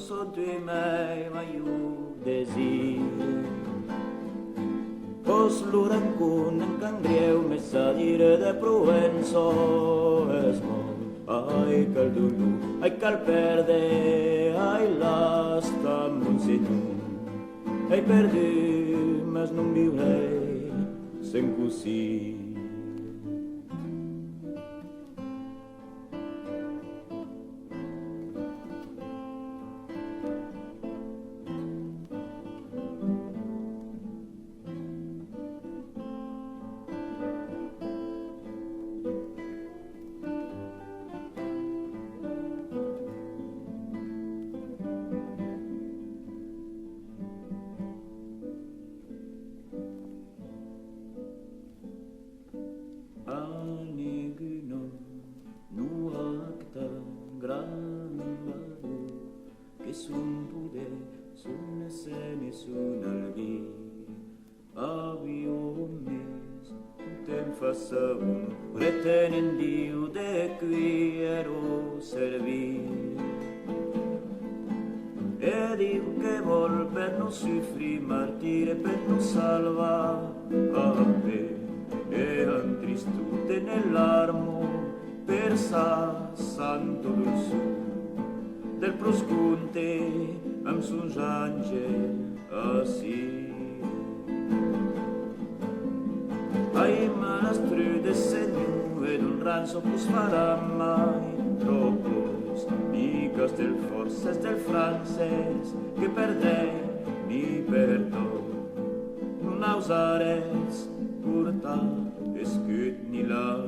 son tu mai maiu desir. Cos l'urancun en cangreu mes a dire de Provenço es molt. Ai, cal dolor, ai, cal perde, ai, l'asta mon senyor. Ai, perdu, mas non viurei sen così. Che sun pude, sun esene, sun albi, avio mes, tem faça retenen Dio de qui ero servir. E Dio che vol per non soffrire martire, per non salva a me, e antristute nell'armo per sa santo dolçor. Del proscunte amb son àngel així. Ai, malastru de senyor ed un ranzo pus farà mai tropos miques del forces del francès que perdei ni perdó. Non ausares portar escut ni la